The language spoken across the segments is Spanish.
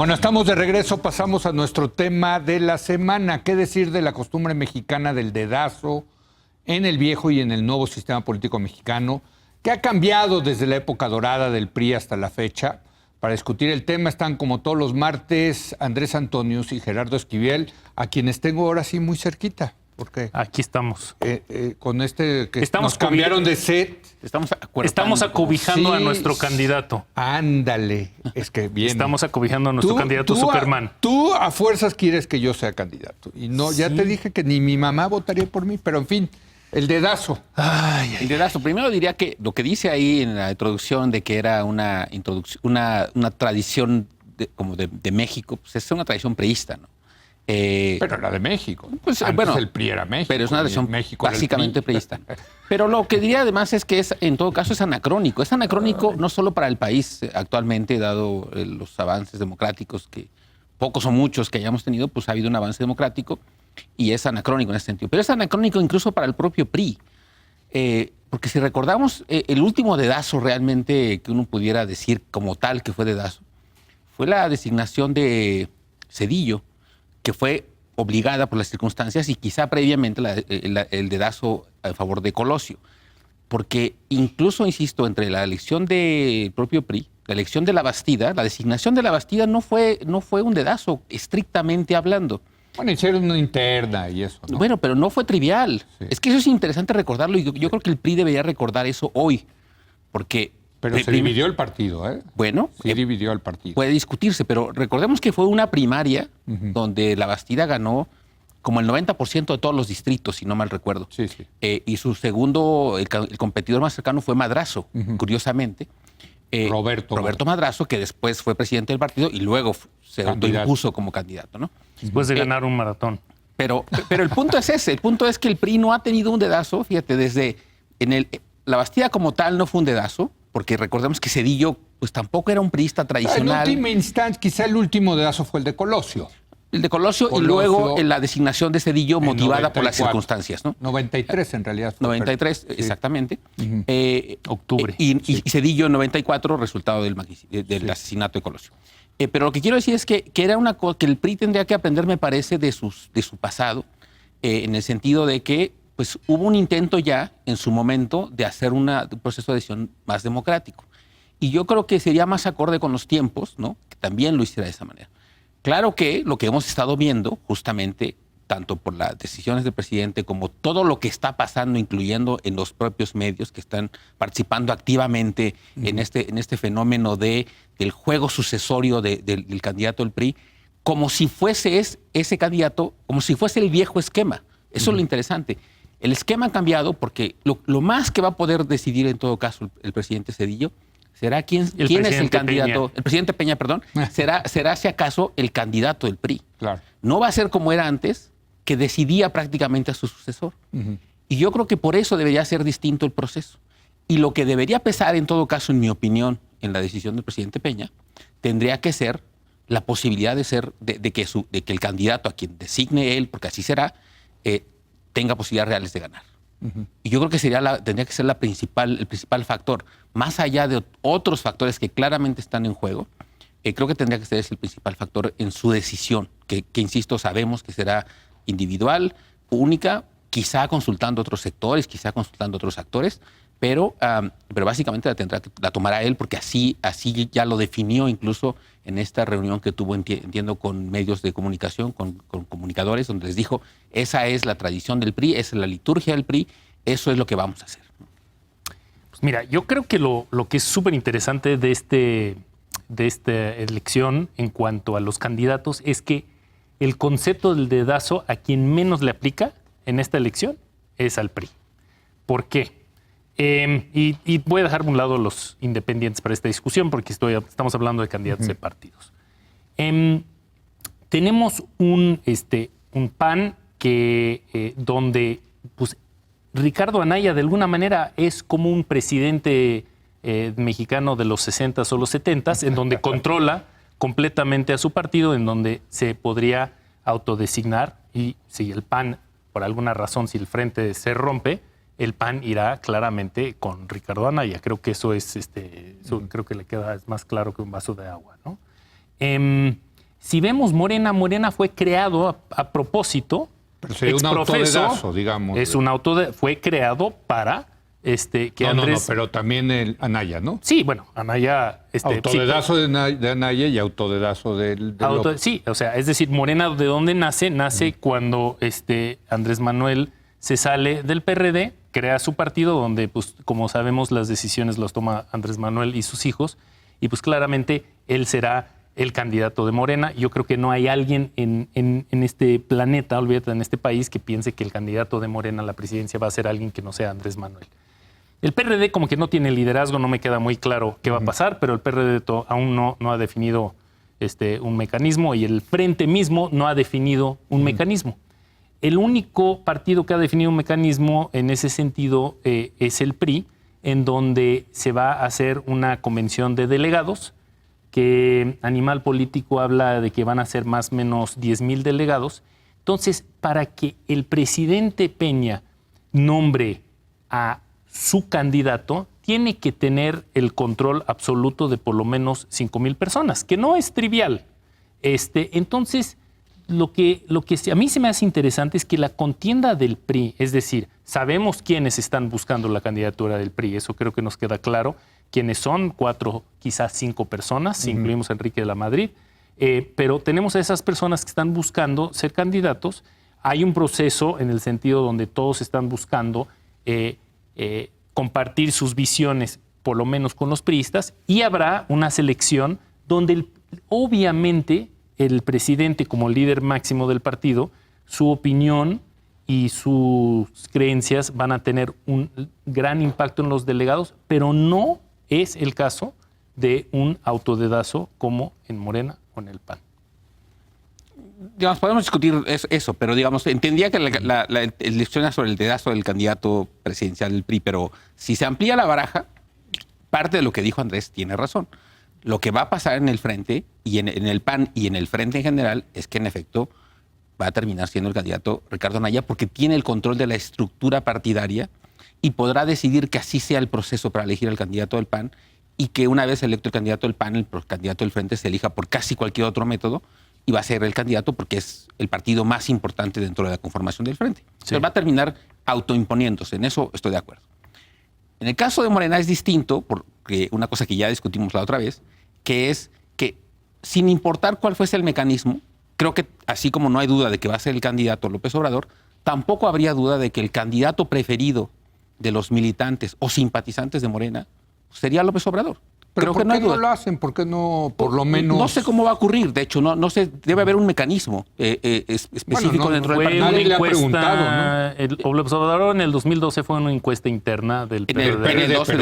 Bueno, estamos de regreso, pasamos a nuestro tema de la semana. ¿Qué decir de la costumbre mexicana del dedazo en el viejo y en el nuevo sistema político mexicano, que ha cambiado desde la época dorada del PRI hasta la fecha? Para discutir el tema están, como todos los martes, Andrés Antonius y Gerardo Esquivel, a quienes tengo ahora sí muy cerquita. Porque aquí estamos. Con este que nos cambiaron de set. Estamos acobijando a nuestro candidato. Ándale, es que bien. Estamos acobijando a nuestro candidato Superman. Tú a fuerzas quieres que yo sea candidato. Y no, ya te dije que ni mi mamá votaría por mí, pero en fin, el dedazo. El dedazo. Primero diría que lo que dice ahí en la introducción de que era una tradición de México, pues es una tradición priista, ¿no? Pero era de México. Pues, antes bueno, el PRI era México. Pero es una tradición básicamente priista. Pero lo que diría además es que en todo caso es anacrónico. Es anacrónico no solo para el país actualmente, dado los avances democráticos, que pocos o muchos que hayamos tenido, pues ha habido un avance democrático y es anacrónico en ese sentido. Pero es anacrónico incluso para el propio PRI. Porque si recordamos, el último dedazo realmente que uno pudiera decir como tal que fue dedazo, fue la designación de Zedillo, que fue obligada por las circunstancias y quizá previamente el dedazo a favor de Colosio. Porque incluso, insisto, entre la elección del propio PRI, la elección de la Bastida, la designación de la Bastida no fue un dedazo, estrictamente hablando. Bueno, hicieron una interna y eso, ¿no? Bueno, pero no fue trivial. Sí. Es que eso es interesante recordarlo y yo creo que el PRI debería recordar eso hoy, porque... Pero se dividió el partido, ¿eh? Bueno, sí dividió el partido. Puede discutirse, pero recordemos que fue una primaria donde la Bastida ganó como el 90% de todos los distritos, si no mal recuerdo. Sí, sí. Y su segundo, el competidor más cercano fue Madrazo, curiosamente. Roberto Madrazo, que después fue presidente del partido y luego se autoimpuso como candidato, ¿no? Después de ganar un maratón. Pero el punto es ese, el punto es que el PRI no ha tenido un dedazo, fíjate, la Bastida como tal no fue un dedazo, porque recordemos que Zedillo pues tampoco era un priista tradicional. En última instancia, quizá el último dedazo fue el de Colosio. El de Colosio y luego la designación de Zedillo motivada 94, por las circunstancias, ¿no? 93 en realidad. Fue 93, exactamente. Octubre. Y Zedillo en 94, resultado del asesinato de Colosio. Pero lo que quiero decir es que era que el PRI tendría que aprender, me parece, de su pasado, en el sentido de que pues hubo un intento ya en su momento de hacer un proceso de decisión más democrático. Y yo creo que sería más acorde con los tiempos, ¿no? Que también lo hiciera de esa manera. Claro que lo que hemos estado viendo, justamente, tanto por las decisiones del presidente como todo lo que está pasando, incluyendo en los propios medios que están participando activamente en este fenómeno del juego sucesorio del candidato del PRI, como si fuese ese candidato, como si fuese el viejo esquema. Eso es lo interesante. El esquema ha cambiado porque lo más que va a poder decidir en todo caso el presidente Zedillo será quién es el candidato. Peña. El presidente Peña, perdón, será si acaso el candidato del PRI. Claro. No va a ser como era antes, que decidía prácticamente a su sucesor. Y yo creo que por eso debería ser distinto el proceso. Y lo que debería pesar en todo caso, en mi opinión, en la decisión del presidente Peña, tendría que ser la posibilidad de que el candidato a quien designe él, porque así será, tenga posibilidades reales de ganar. Y yo creo que tendría que ser el principal factor, más allá de otros factores que claramente están en juego. Creo que tendría que ser ese el principal factor en su decisión, que insisto, sabemos que será individual, única, quizá consultando otros sectores, quizá consultando otros actores, pero básicamente la tomará él, porque así ya lo definió incluso en esta reunión que tuvo, entiendo, con medios de comunicación, con comunicadores, donde les dijo, esa es la tradición del PRI, esa es la liturgia del PRI, eso es lo que vamos a hacer. Pues mira, yo creo que lo que es súper interesante de esta elección en cuanto a los candidatos es que el concepto del dedazo a quien menos le aplica en esta elección es al PRI. ¿Por qué? Y voy a dejar a un lado los independientes para esta discusión porque estamos hablando de candidatos de partidos. Tenemos un PAN donde pues, Ricardo Anaya de alguna manera es como un presidente mexicano de los 60s o los 70s, en donde controla completamente a su partido, en donde se podría autodesignar y si el PAN, por alguna razón, si el frente se rompe, el PAN irá claramente con Ricardo Anaya. Creo que eso es, creo que le queda es más claro que un vaso de agua, ¿no? Si vemos Morena fue creado a propósito. Pero sería un autodedazo, digamos. Es un fue creado para que Andrés... No, pero también el Anaya, ¿no? Sí, bueno, Anaya... autodedazo de Anaya y autodedazo de López. Sí, o sea, es decir, Morena, ¿de dónde nace? Nace cuando Andrés Manuel se sale del PRD, crea su partido, donde, pues, como sabemos, las decisiones las toma Andrés Manuel y sus hijos, y pues claramente él será el candidato de Morena. Yo creo que no hay alguien en este planeta, olvídate, en este país, que piense que el candidato de Morena a la presidencia va a ser alguien que no sea Andrés Manuel. El PRD como que no tiene liderazgo, no me queda muy claro qué va a pasar, pero el PRD aún no ha definido un mecanismo, y el Frente mismo no ha definido un mecanismo. El único partido que ha definido un mecanismo en ese sentido es el PRI, en donde se va a hacer una convención de delegados, que Animal Político habla de que van a ser más o menos 10,000 delegados. Entonces, para que el presidente Peña nombre a su candidato, tiene que tener el control absoluto de por lo menos 5,000 personas, que no es trivial. Entonces, lo que a mí se me hace interesante es que la contienda del PRI, es decir, sabemos quiénes están buscando la candidatura del PRI, eso creo que nos queda claro, quiénes son, 4, quizás 5 personas, si incluimos a Enrique de la Madrid, pero tenemos a esas personas que están buscando ser candidatos. Hay un proceso en el sentido donde todos están buscando compartir sus visiones, por lo menos con los priistas, y habrá una selección donde obviamente el presidente, como líder máximo del partido, su opinión y sus creencias van a tener un gran impacto en los delegados, pero no es el caso de un autodedazo como en Morena o en el PAN. Digamos, podemos discutir eso, pero digamos, entendía que el discusión era sobre el dedazo del candidato presidencial del PRI, pero si se amplía la baraja, parte de lo que dijo Andrés tiene razón. Lo que va a pasar en el Frente y en el PAN y en el Frente en general es que en efecto va a terminar siendo el candidato Ricardo Anaya, porque tiene el control de la estructura partidaria y podrá decidir que así sea el proceso para elegir al candidato del PAN, y que una vez electo el candidato del PAN, el candidato del Frente se elija por casi cualquier otro método y va a ser el candidato porque es el partido más importante dentro de la conformación del Frente. Sí. Entonces va a terminar autoimponiéndose, en eso estoy de acuerdo. En el caso de Morena es distinto, porque una cosa que ya discutimos la otra vez, que es que sin importar cuál fuese el mecanismo, creo que así como no hay duda de que va a ser el candidato López Obrador, tampoco habría duda de que el candidato preferido de los militantes o simpatizantes de Morena sería López Obrador. Pero creo ¿por que no qué no lo hacen? ¿Por qué no, por lo menos? No sé cómo va a ocurrir. De hecho, no sé, debe haber un mecanismo específico dentro del partido. Nadie le ha preguntado, ¿no? López Obrador en el 2012 fue una encuesta interna del PRD. En el PN12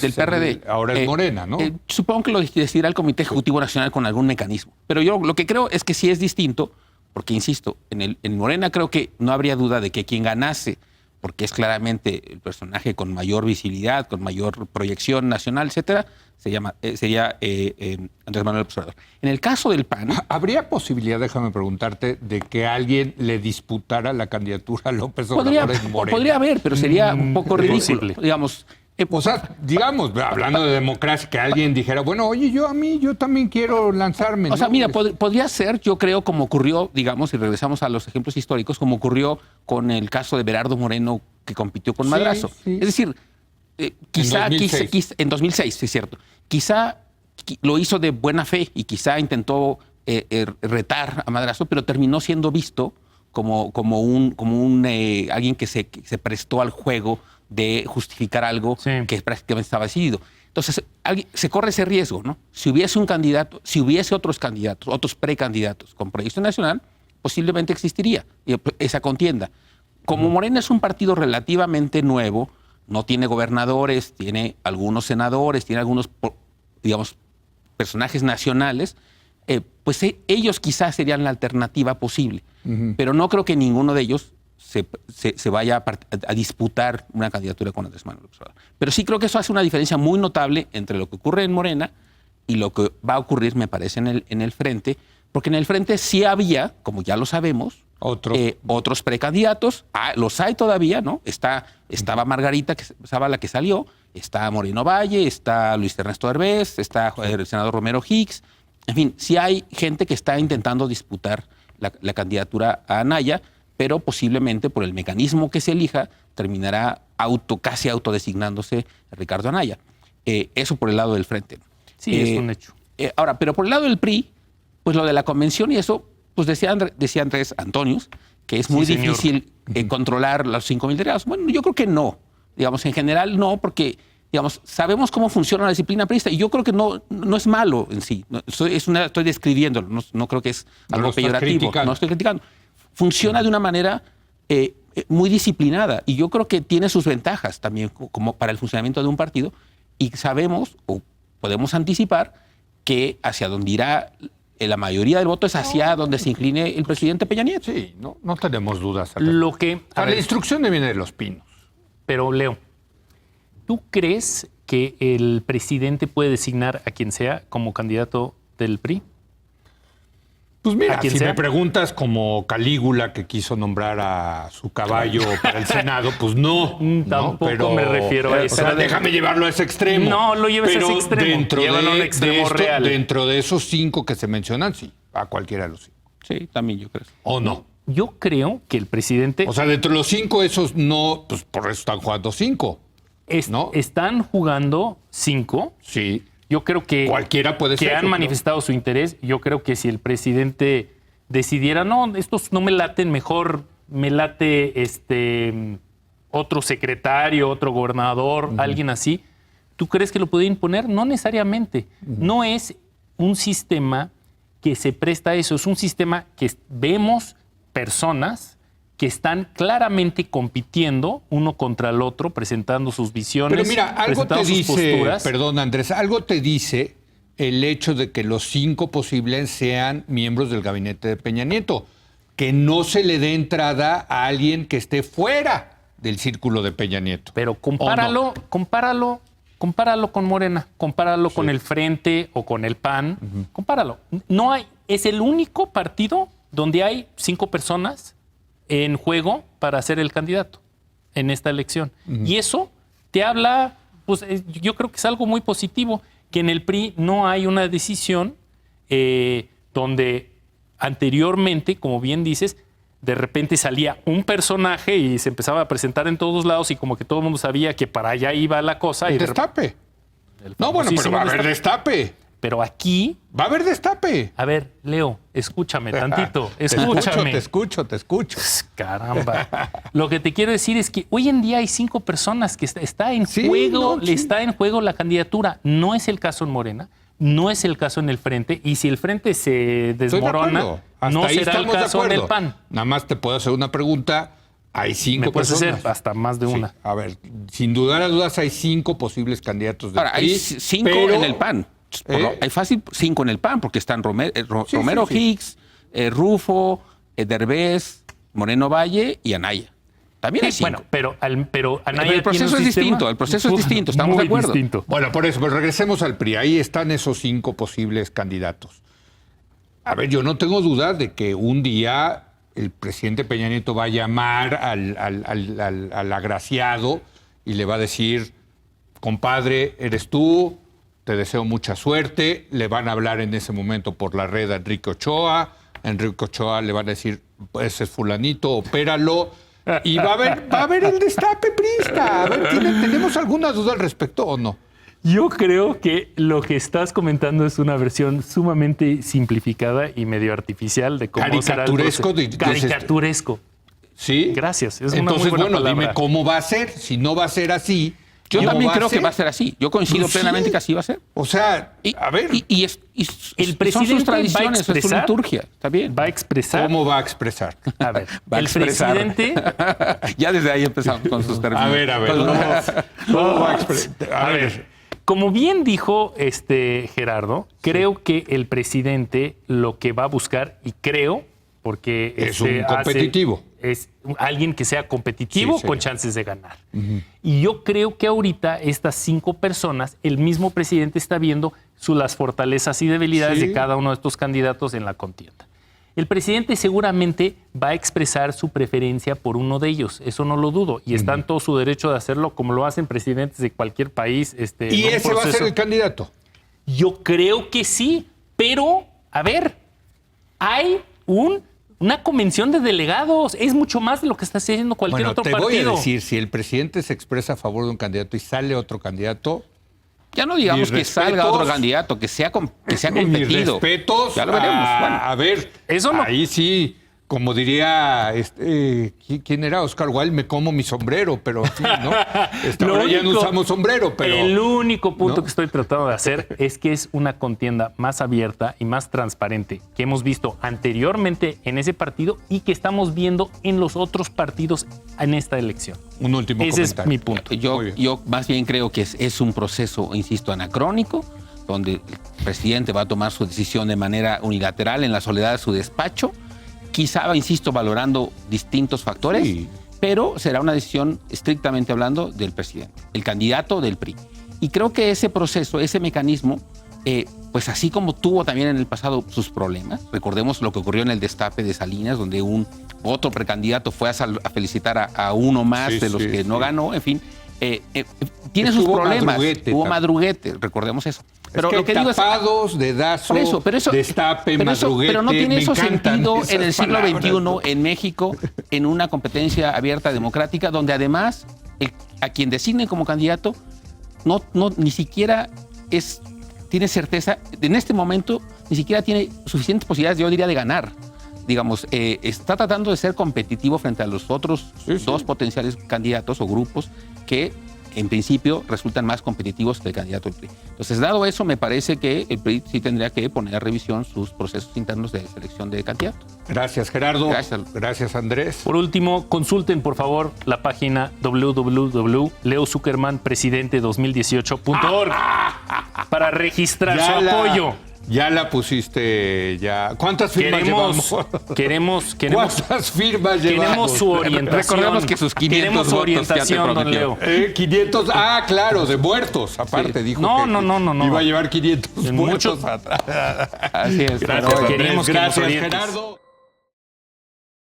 del PRD. Ahora es Morena, ¿no? Supongo que lo decidirá el Comité Ejecutivo Nacional con algún mecanismo. Pero yo lo que creo es que sí es distinto, porque, insisto, en Morena creo que no habría duda de que quien ganase, porque es claramente el personaje con mayor visibilidad, con mayor proyección nacional, etcétera, sería Andrés Manuel López Obrador. En el caso del PAN... ¿Habría posibilidad, déjame preguntarte, de que alguien le disputara la candidatura a López Obrador en Morena? Podría haber, pero sería un poco ridículo. Digamos, o sea, digamos, hablando de democracia, que alguien dijera, bueno, oye, yo también quiero lanzarme. O sea, mira, podría ser, yo creo, como ocurrió, digamos, si regresamos a los ejemplos históricos, como ocurrió con el caso de Berardo Moreno, que compitió con Madrazo. Sí. Es decir, quizá en 2006, sí es cierto, quizá lo hizo de buena fe y quizá intentó retar a Madrazo, pero terminó siendo visto como alguien que se prestó al juego de justificar algo que prácticamente estaba decidido. Entonces, se corre ese riesgo, ¿no? Si hubiese un candidato, si hubiese otros candidatos, otros precandidatos con proyección nacional, posiblemente existiría esa contienda. Como Morena es un partido relativamente nuevo, no tiene gobernadores, tiene algunos senadores, tiene algunos, digamos, personajes nacionales, pues ellos quizás serían la alternativa posible. Pero no creo que ninguno de ellos se vaya a disputar una candidatura con Andrés Manuel López Obrador. Pero sí creo que eso hace una diferencia muy notable entre lo que ocurre en Morena y lo que va a ocurrir, me parece, en el Frente, porque en el Frente sí había, como ya lo sabemos, otros precandidatos. Los hay todavía, ¿no? Estaba Margarita Zavala, que salió, está Moreno Valle, está Luis Ernesto Derbez, está el senador Romero Hicks, En fin, sí hay gente que está intentando disputar la candidatura a Anaya, pero posiblemente por el mecanismo que se elija terminará casi autodesignándose Ricardo Anaya. Eso por el lado del frente. Sí, es un hecho. Ahora, pero por el lado del PRI, pues lo de la convención y eso, pues decía Andrés Antonius, que es muy difícil controlar los 5,000 delegados. Bueno, yo creo que no. Digamos, en general no, porque digamos, sabemos cómo funciona la disciplina priista y yo creo que no es malo en sí. Estoy describiéndolo, no creo que es algo peyorativo. No estoy criticando. Funciona de una manera muy disciplinada y yo creo que tiene sus ventajas también como para el funcionamiento de un partido y sabemos o podemos anticipar que hacia donde irá la mayoría del voto es hacia donde se incline el presidente Peña Nieto. Sí, no tenemos dudas. La instrucción viene de Los Pinos. Pero, Leo, ¿tú crees que el presidente puede designar a quien sea como candidato del PRI? Pues mira, si me preguntas como Calígula que quiso nombrar a su caballo para el Senado, pues no. Tampoco me refiero a eso. O sea, déjame llevarlo a ese extremo. No lo lleves a ese extremo. Llévalo a un extremo real. Dentro de esos 5 que se mencionan, sí, a cualquiera de los 5. Sí, también yo creo. ¿O no? Yo creo que el presidente... O sea, dentro de los 5 esos no, pues por eso están jugando 5. ¿No? Están jugando 5. Sí. Yo creo que cualquiera puede ser. Que han manifestado su interés. Yo creo que si el presidente decidiera, no, estos no me laten, mejor me late otro secretario, otro gobernador, alguien así, ¿tú crees que lo puede imponer? No necesariamente. No es un sistema que se presta a eso. Es un sistema que vemos personas que están claramente compitiendo uno contra el otro, presentando sus visiones. Pero mira, algo te dice, posturas. Perdón Andrés, algo te dice el hecho de que los 5 posibles sean miembros del gabinete de Peña Nieto, que no se le dé entrada a alguien que esté fuera del círculo de Peña Nieto. Pero compáralo con Morena, compáralo con el Frente o con el PAN, compáralo. No hay, es el único partido donde hay 5 personas en juego para ser el candidato en esta elección. Y eso te habla, pues yo creo que es algo muy positivo, que en el PRI no hay una decisión donde anteriormente, como bien dices, de repente salía un personaje y se empezaba a presentar en todos lados y como que todo el mundo sabía que para allá iba la cosa. El destape. No, bueno, pero va a haber destape. Pero aquí... Va a haber destape. A ver, Leo, escúchame tantito. Escúchame. Te escucho. Caramba. Lo que te quiero decir es que hoy en día hay 5 personas que está en juego, está en juego la candidatura. No es el caso en Morena, no es el caso en el Frente. Y si el Frente se desmorona, no será el caso en el PAN. Nada más te puedo hacer una pregunta. Hay 5 personas. Puede ser hasta más de una. A ver, sin lugar a dudas hay 5 posibles candidatos del PRI. Ahora, hay 5 en el PAN. Hay fácil 5 en el PAN, porque están Romero Hicks, Rufo, Derbez, Moreno Valle y Anaya. También hay 5. Bueno, pero Anaya el proceso es distinto, estamos de acuerdo. Distinto. Bueno, por eso, pues regresemos al PRI. Ahí están esos 5 posibles candidatos. A ver, yo no tengo duda de que un día el presidente Peña Nieto va a llamar al agraciado y le va a decir, compadre, eres tú, te deseo mucha suerte. Le van a hablar en ese momento por la red a Enrique Ochoa. Enrique Ochoa le van a decir, ese es fulanito, opéralo. Y va a haber el destape priista. A ver, ¿tenemos alguna duda al respecto o no? Yo creo que lo que estás comentando es una versión sumamente simplificada y medio artificial de cómo será el proceso. Caricaturesco. ¿Sí? Gracias. Es Entonces, una muy buena palabra. Dime cómo va a ser. Si no va a ser así... Yo también creo que va a ser así. Yo coincido plenamente que así va a ser. O sea, a ver. El presidente son sus tradiciones, va a expresar, es su liturgia. Está bien. Va a expresar. ¿Cómo va a expresar? A ver, presidente. Ya desde ahí empezamos con sus términos. A ver. ¿Cómo va a expresar? A ver. Como bien dijo Gerardo, creo que el presidente lo que va a buscar, y creo, porque es un competitivo. Es alguien que sea competitivo con chances de ganar. Y yo creo que ahorita estas 5 personas, el mismo presidente está viendo las fortalezas y debilidades de cada uno de estos candidatos en la contienda. El presidente seguramente va a expresar su preferencia por uno de ellos, eso no lo dudo, y está en todo su derecho de hacerlo como lo hacen presidentes de cualquier país. ¿Y ese va a ser el candidato? Yo creo que sí. Pero, a ver, hay una convención de delegados. Es mucho más de lo que está haciendo cualquier otro partido. Te voy a decir, si el presidente se expresa a favor de un candidato y sale otro candidato... Ya no digamos que salga otro candidato, que sea competido. Mis respetos. Ya lo veremos. A ver, eso no. Ahí sí, como diría, ¿quién era? Oscar Wilde, me como mi sombrero, pero en fin, ¿no? Ahora ya no usamos sombrero, pero... El único punto ¿no? que estoy tratando de hacer es que es una contienda más abierta y más transparente que hemos visto anteriormente en ese partido y que estamos viendo en los otros partidos en esta elección. Un último Ese comentario. es mi punto. Yo más bien creo que es un proceso, insisto, anacrónico, donde el presidente va a tomar su decisión de manera unilateral en la soledad de su despacho, quizá, insisto, valorando distintos factores, Sí. pero será una decisión estrictamente hablando del presidente, el candidato del PRI. Y creo que ese proceso, ese mecanismo, pues así como tuvo también en el pasado sus problemas, recordemos lo que ocurrió en el destape de Salinas, donde otro precandidato fue a felicitar a uno más de los que no ganó, en fin, tiene sus problemas. Hubo madruguete, recordemos eso. Pero lo que digo es tapados, dedazo, destape, madruguete. Pero no tiene eso sentido en el siglo palabras. XXI en México, en una competencia abierta democrática, donde además a quien designen como candidato ni siquiera tiene certeza, en este momento ni siquiera tiene suficientes posibilidades, yo diría, de ganar. Digamos, está tratando de ser competitivo frente a los otros dos potenciales candidatos o grupos que en principio resultan más competitivos que el candidato del PRI. Entonces, dado eso, me parece que el PRI sí tendría que poner a revisión sus procesos internos de selección de candidato. Gracias, Gerardo. Gracias, Andrés. Por último, consulten, por favor, la página www.leozuckermanpresidente2018.org para registrar su apoyo. Ya la pusiste, ya. ¿Cuántas firmas llevamos? Queremos ¿Cuántas firmas llevamos? Queremos su orientación. Recordemos que sus 500 queremos su orientación, don Leo. 500, claro, de muertos. Aparte, dijo no. Iba a llevar 500 muertos muchos atrás. Así es. Gracias, Gracias, Gerardo.